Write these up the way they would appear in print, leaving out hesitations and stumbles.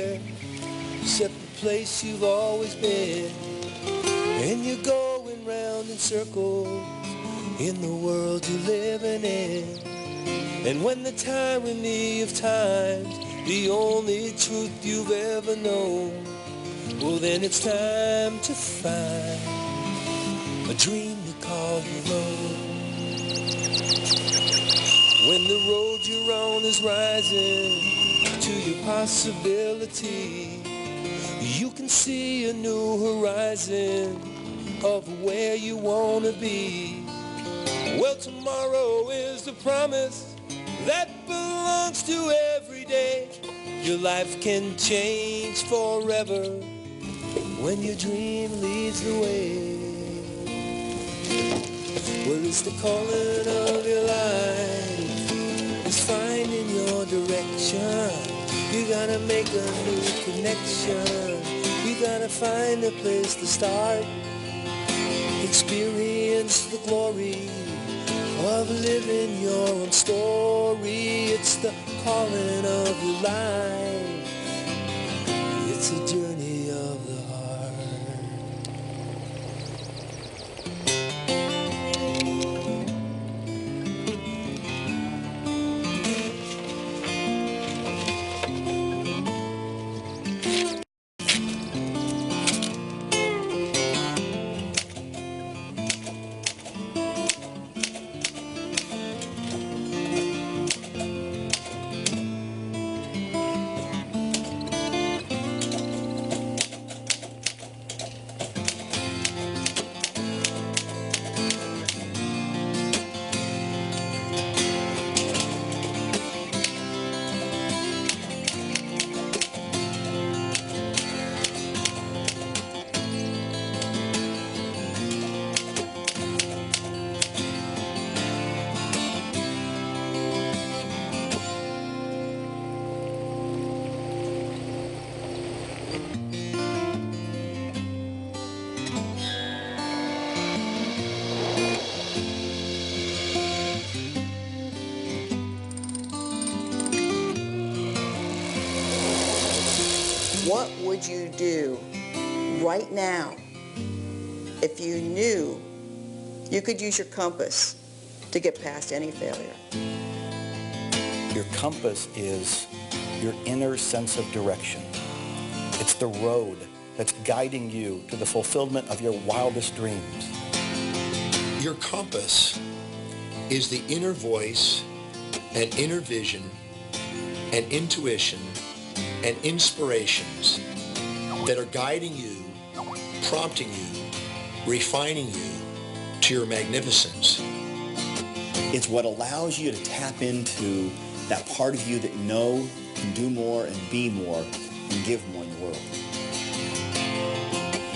anywhere except the place you've always been. And you're going round in circles in the world you're living in. And when the tyranny of time's the only truth you've ever known, well then it's time to find a dream to call your own. When the road you're on is rising to your possibility, you can see a new horizon of where you want to be. Well, tomorrow is the promise that belongs to every day. Your life can change forever when your dream leads the way. Well, it's the calling of your life, it's finding your direction. You gotta make a new connection, you gotta find a place to start. Experience the glory of living your own story. It's the calling of your life, it's a journey of the heart. What would you do right now if you knew you could use your compass to get past any failure? Your compass is your inner sense of direction. It's the road that's guiding you to the fulfillment of your wildest dreams. Your compass is the inner voice and inner vision and intuition and inspirations that are guiding you, prompting you, refining you to your magnificence. It's what allows you to tap into that part of you that know can do more and be more and give more in the world.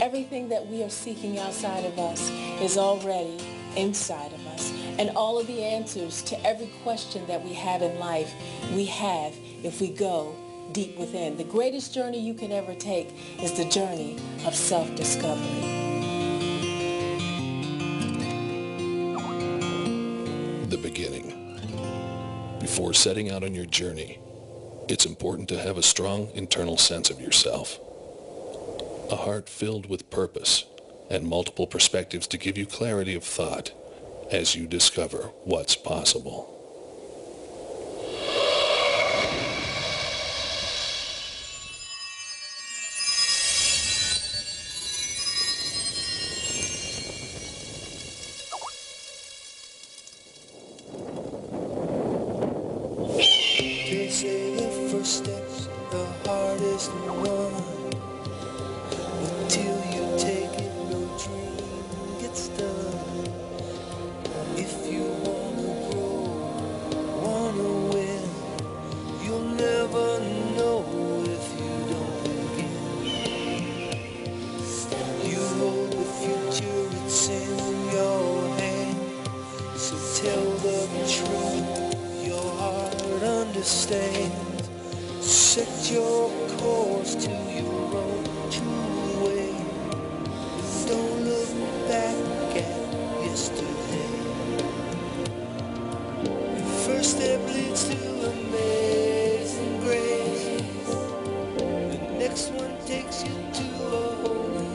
Everything that we are seeking outside of us is already inside of us. And all of the answers to every question that we have in life, we have if we go deep within. The greatest journey you can ever take is the journey of self-discovery. The beginning. Before setting out on your journey, it's important to have a strong internal sense of yourself. A heart filled with purpose and multiple perspectives to give you clarity of thought as you discover what's possible. They say the first step's the hardest one. Until you take it, no dream gets done. If you wanna grow, wanna win, you'll never know if you don't begin. You hold the future, it's in your hand. So tell the truth, your heart understands. Set your course to your own true way. Don't look back at yesterday. Your first step leads to amazing grace. And next one takes you to a holy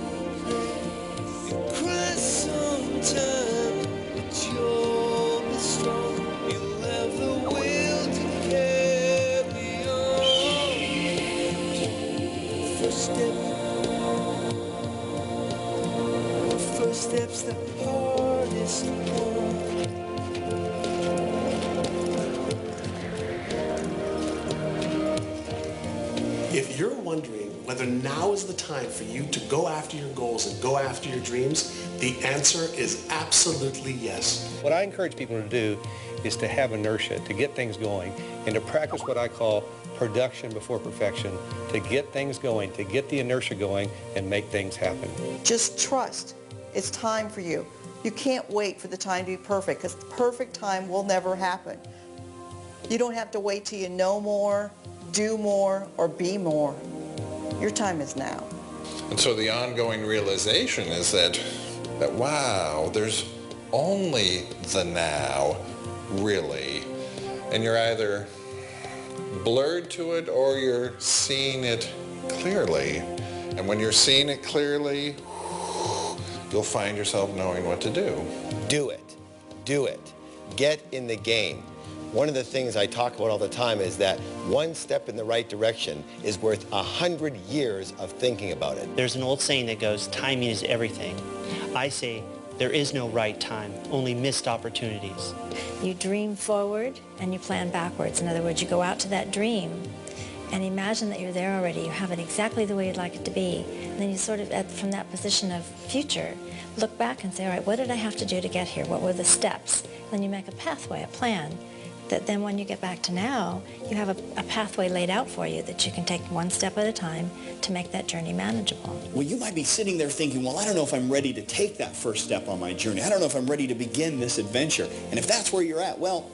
place. You cry sometime, but you'll be strong. You'll have the will to carry on. First step's the hardest one. If you're wondering whether now is the time for you to go after your goals and go after your dreams, the answer is absolutely yes. What I encourage people to do is to have inertia, to get things going, and to practice what I call production before perfection, to get things going, to get the inertia going and make things happen. Just trust. It's time for you. You can't wait for the time to be perfect, because the perfect time will never happen. You don't have to wait till you know more, do more, or be more. Your time is now. And so the ongoing realization is that wow, there's only the now, really. And you're either blurred to it or you're seeing it clearly. And when you're seeing it clearly, you'll find yourself knowing what to do. Do it. Do it. Get in the game. One of the things I talk about all the time is that one step in the right direction is worth 100 years of thinking about it. There's an old saying that goes, timing is everything. I say, there is no right time, only missed opportunities. You dream forward and you plan backwards. In other words, you go out to that dream and imagine that you're there already. You have it exactly the way you'd like it to be. And then you sort of, from that position of future, look back and say, all right, what did I have to do to get here? What were the steps? And then you make a pathway, a plan, that then when you get back to now, you have a pathway laid out for you that you can take one step at a time to make that journey manageable. Well, you might be sitting there thinking, well, I don't know if I'm ready to take that first step on my journey. I don't know if I'm ready to begin this adventure. And if that's where you're at, well,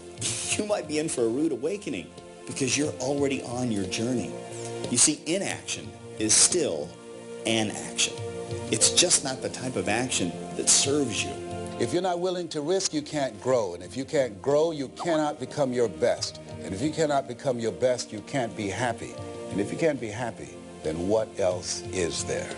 you might be in for a rude awakening because you're already on your journey. You see, inaction is still an action. It's just not the type of action that serves you. If you're not willing to risk, you can't grow. And if you can't grow, you cannot become your best. And if you cannot become your best, you can't be happy. And if you can't be happy, then what else is there?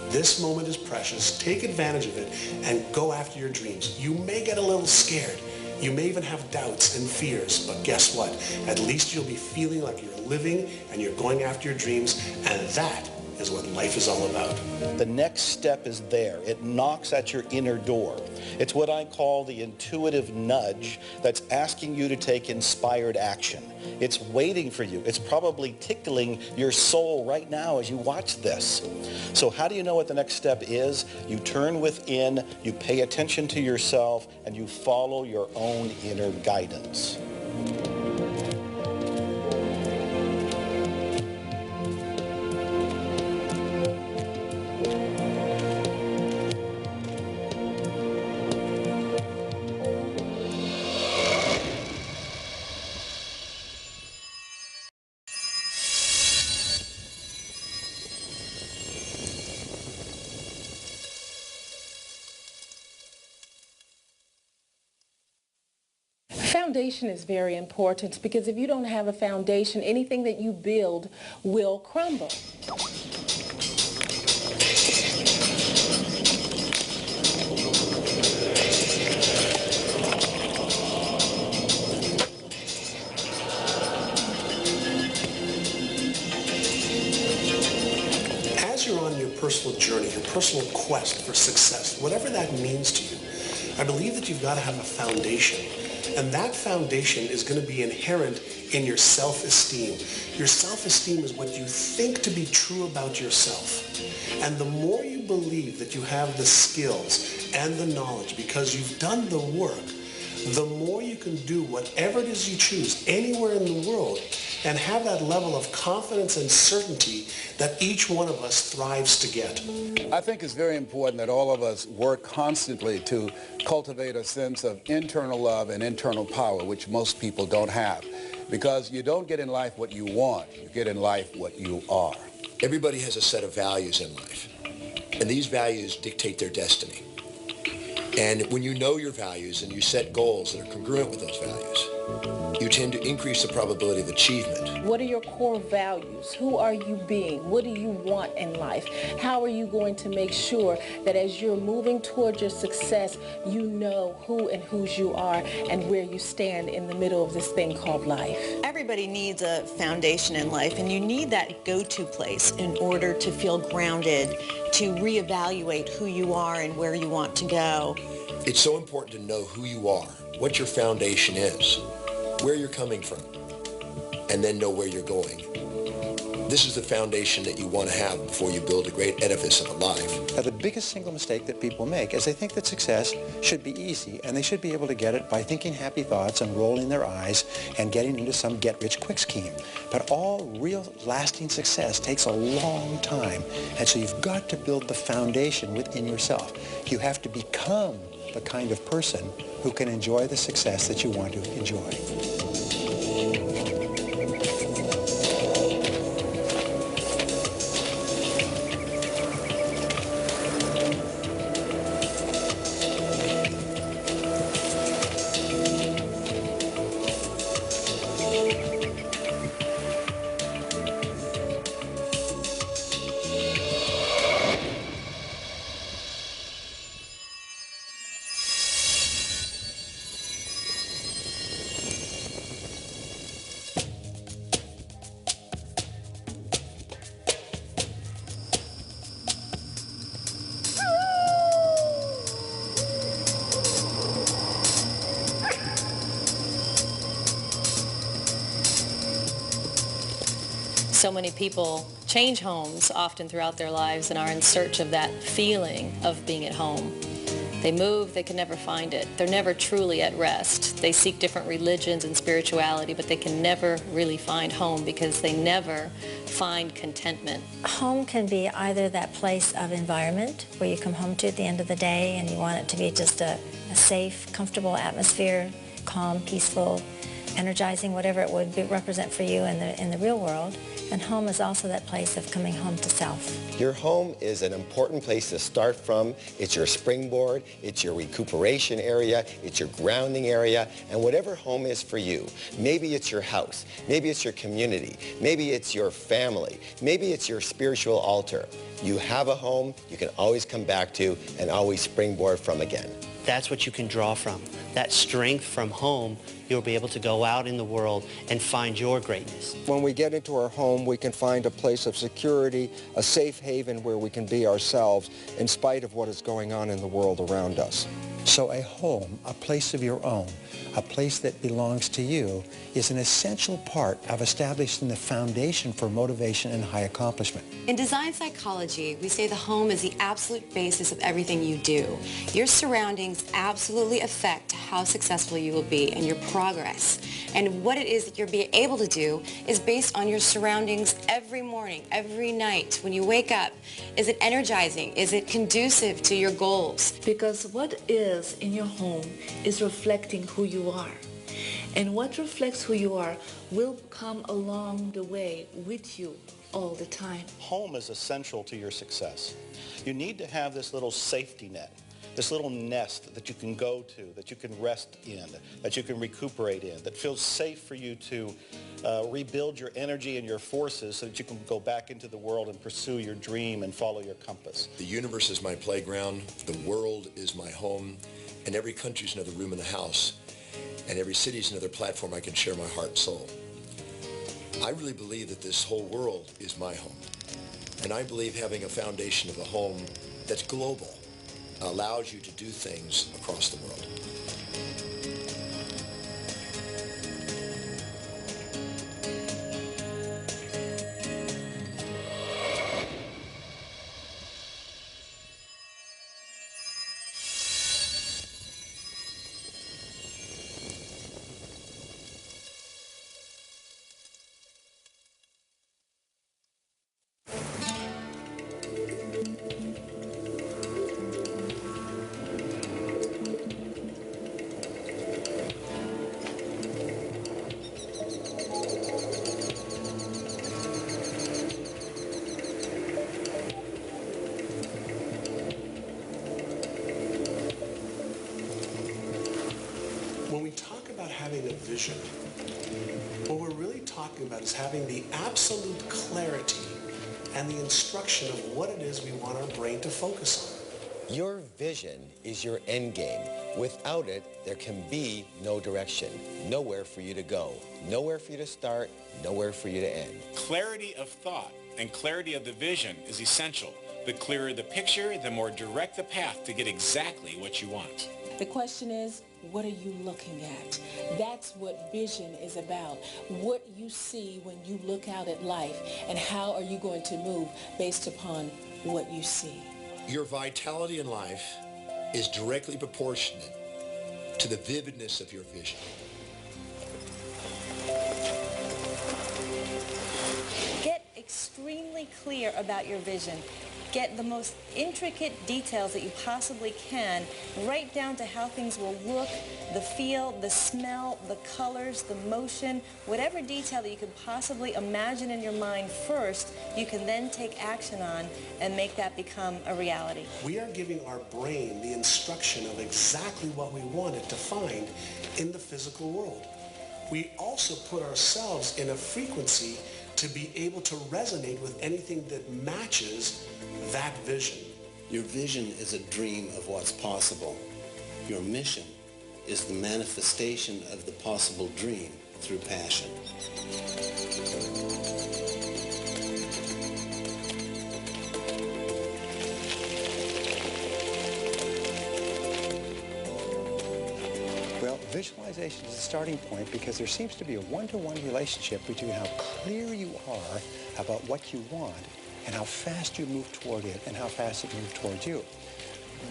This moment is precious. Take advantage of it and go after your dreams. You may get a little scared. You may even have doubts and fears, but guess what? At least you'll be feeling like you're living and you're going after your dreams, and that is what life is all about. The next step is there. It knocks at your inner door. It's what I call the intuitive nudge that's asking you to take inspired action. It's waiting for you. It's probably tickling your soul right now as you watch this. So how do you know what the next step is? You turn within, you pay attention to yourself, and you follow your own inner guidance. Foundation is very important because if you don't have a foundation, anything that you build will crumble. As you're on your personal journey, your personal quest for success, whatever that means to you, I believe that you've got to have a foundation. And that foundation is going to be inherent in your self-esteem. Your self-esteem is what you think to be true about yourself. And the more you believe that you have the skills and the knowledge because you've done the work, the more you can do whatever it is you choose anywhere in the world and have that level of confidence and certainty that each one of us thrives to get. I think it's very important that all of us work constantly to cultivate a sense of internal love and internal power, which most people don't have. Because you don't get in life what you want, you get in life what you are. Everybody has a set of values in life, and these values dictate their destiny. And when you know your values and you set goals that are congruent with those values, you tend to increase the probability of achievement. What are your core values? Who are you being? What do you want in life? How are you going to make sure that as you're moving towards your success, you know who and whose you are and where you stand in the middle of this thing called life? Everybody needs a foundation in life, and you need that go-to place in order to feel grounded, to reevaluate who you are and where you want to go. It's so important to know who you are, what your foundation is, where you're coming from, and then know where you're going. This is the foundation that you want to have before you build a great edifice of a life. Now, the biggest single mistake that people make is they think that success should be easy, and they should be able to get it by thinking happy thoughts and rolling their eyes and getting into some get-rich-quick scheme. But all real lasting success takes a long time, and so you've got to build the foundation within yourself. You have to become the kind of person who can enjoy the success that you want to enjoy. So many people change homes often throughout their lives and are in search of that feeling of being at home. They move, they can never find it. They're never truly at rest. They seek different religions and spirituality, but they can never really find home because they never find contentment. Home can be either that place of environment where you come home to at the end of the day and you want it to be just a safe, comfortable atmosphere, calm, peaceful, energizing, whatever it would represent for you in the real world. And home is also that place of coming home to self. Your home is an important place to start from. It's your springboard, it's your recuperation area, it's your grounding area, and whatever home is for you. Maybe it's your house, maybe it's your community, maybe it's your family, maybe it's your spiritual altar. You have a home you can always come back to and always springboard from again. That's what you can draw from. That strength from home, you'll be able to go out in the world and find your greatness. When we get into our home, we can find a place of security, a safe haven where we can be ourselves in spite of what is going on in the world around us. So a home, a place of your own, a place that belongs to you, is an essential part of establishing the foundation for motivation and high accomplishment. In design psychology, we say the home is the absolute basis of everything you do. Your surroundings absolutely affect how successful you will be and your progress. And what it is that you're being able to do is based on your surroundings every morning, every night. When you wake up, is it energizing? Is it conducive to your goals? Because what is in your home is reflecting who you are. And what reflects who you are will come along the way with you all the time. Home is essential to your success. You need to have this little safety net, this little nest that you can go to, that you can rest in, that you can recuperate in, that feels safe for you to rebuild your energy and your forces so that you can go back into the world and pursue your dream and follow your compass. The universe is my playground, the world is my home, and every country is another room in the house, and every city is another platform I can share my heart and soul. I really believe that this whole world is my home, and I believe having a foundation of a home that's global allows you to do things across the world. having a vision, what we're really talking about is having the absolute clarity and the instruction of what it is we want our brain to focus on. Your vision is your end game. Without it, there can be no direction, nowhere for you to go, nowhere for you to start, nowhere for you to end. Clarity of thought and clarity of the vision is essential. The clearer the picture, the more direct the path to get exactly what you want. The question is, what are you looking at? That's what vision is about. What you see when you look out at life, and how are you going to move based upon what you see? Your vitality in life is directly proportionate to the vividness of your vision. Get extremely clear about your vision. Get the most intricate details that you possibly can, right down to how things will look, the feel, the smell, the colors, the motion, whatever detail that you could possibly imagine in your mind first, you can then take action on and make that become a reality. We are giving our brain the instruction of exactly what we want it to find in the physical world. We also put ourselves in a frequency to be able to resonate with anything that matches that vision. Your vision is a dream of what's possible. Your mission is the manifestation of the possible dream through passion. Well, visualization is a starting point because there seems to be a one-to-one relationship between how clear you are about what you want and how fast you move toward it and how fast it moves towards you.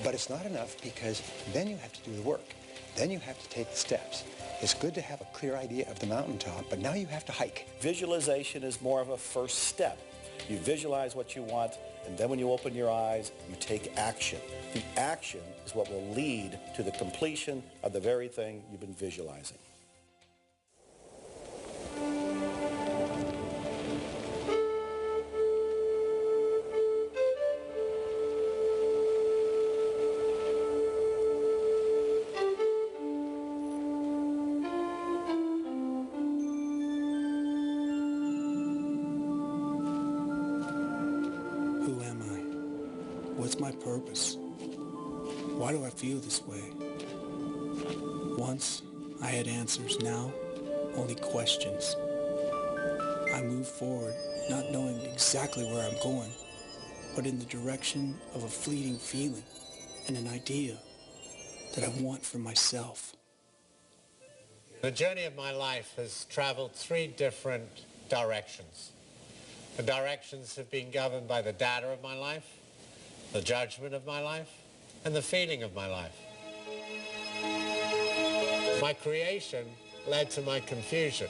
But it's not enough, because then you have to do the work. Then you have to take the steps. It's good to have a clear idea of the mountaintop, but now you have to hike. Visualization is more of a first step. You visualize what you want, and then when you open your eyes, you take action. The action is what will lead to the completion of the very thing you've been visualizing. What's my purpose? Why do I feel this way? Once I had answers, now only questions. I move forward, not knowing exactly where I'm going, but in the direction of a fleeting feeling and an idea that I want for myself. The journey of my life has traveled 3 different directions. The directions have been governed by the data of my life, the judgment of my life, and the feeling of my life. My creation led to my confusion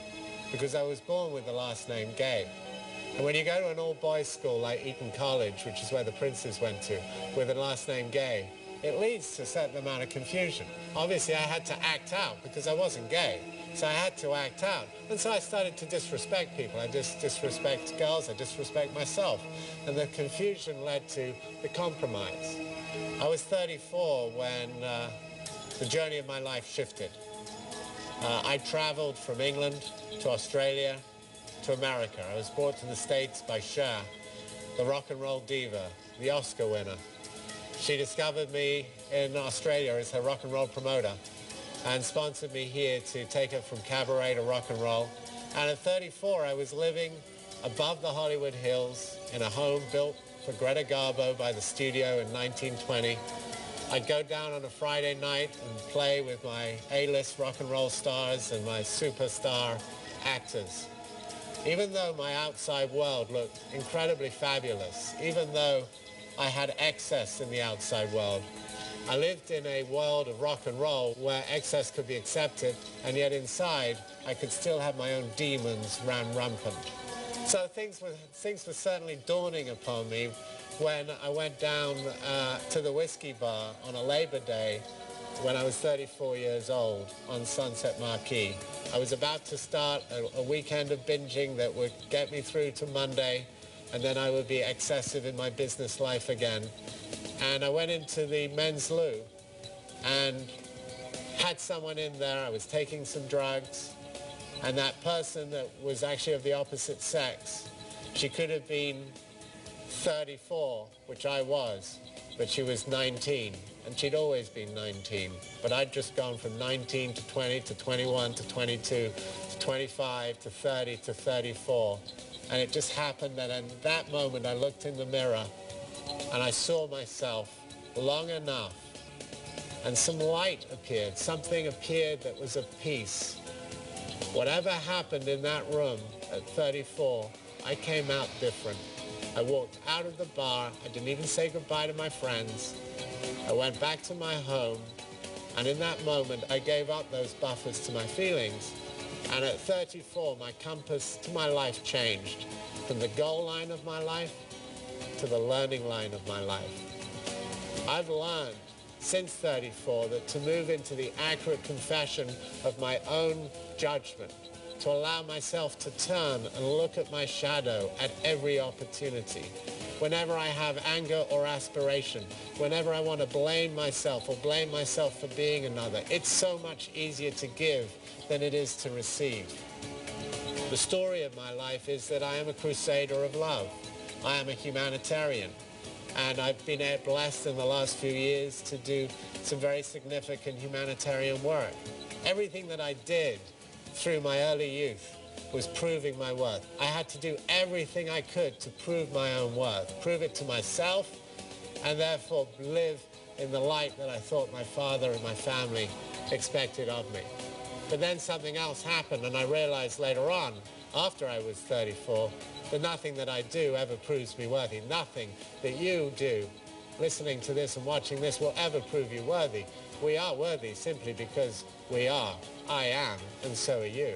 because I was born with the last name Gay. And when you go to an all-boys school like Eton College, which is where the princes went to, with the last name Gay, it leads to a certain amount of confusion. Obviously, I had to act out because I wasn't gay. So I had to act out. And so I started to disrespect people. I just disrespect girls. I disrespect myself. And the confusion led to the compromise. I was 34 when the journey of my life shifted. I traveled from England to Australia to America. I was brought to the States by Cher, the rock and roll diva, the Oscar winner. She discovered me in Australia as her rock and roll promoter and sponsored me here to take her from cabaret to rock and roll. And at 34, I was living above the Hollywood Hills in a home built for Greta Garbo by the studio in 1920. I'd go down on a Friday night and play with my A-list rock and roll stars and my superstar actors. Even though my outside world looked incredibly fabulous, even though I had excess in the outside world, I lived in a world of rock and roll where excess could be accepted, and yet inside I could still have my own demons run rampant. So things were certainly dawning upon me when I went down to the whiskey bar on a Labor Day when I was 34 years old on Sunset Marquee. I was about to start a weekend of binging that would get me through to Monday, and then I would be excessive in my business life again. And I went into the men's loo and had someone in there, I was taking some drugs, and that person that was actually of the opposite sex, she could have been 34, which I was, but she was 19, and she'd always been 19. But I'd just gone from 19 to 20 to 21 to 22 to 25 to 30 to 34. And it just happened that in that moment I looked in the mirror and I saw myself long enough, and some light appeared, something appeared that was of peace. Whatever happened in that room at 34, I came out different. I walked out of the bar. I didn't even say goodbye to my friends. I went back to my home, and in that moment, I gave up those buffers to my feelings. And at 34, my compass to my life changed from the goal line of my life to the learning line of my life. I've learned since 34 that to move into the accurate confession of my own judgment, to allow myself to turn and look at my shadow at every opportunity. Whenever I have anger or aspiration, whenever I want to blame myself or blame myself for being another, it's so much easier to give than it is to receive. The story of my life is that I am a crusader of love. I am a humanitarian. And I've been blessed in the last few years to do some very significant humanitarian work. Everything that I did through my early youth was proving my worth. I had to do everything I could to prove my own worth, prove it to myself, and therefore live in the light that I thought my father and my family expected of me. But then something else happened, and I realized later on, after I was 34, that nothing that I do ever proves me worthy. Nothing that you do, listening to this and watching this, will ever prove you worthy. We are worthy simply because we are. I am, and so are you.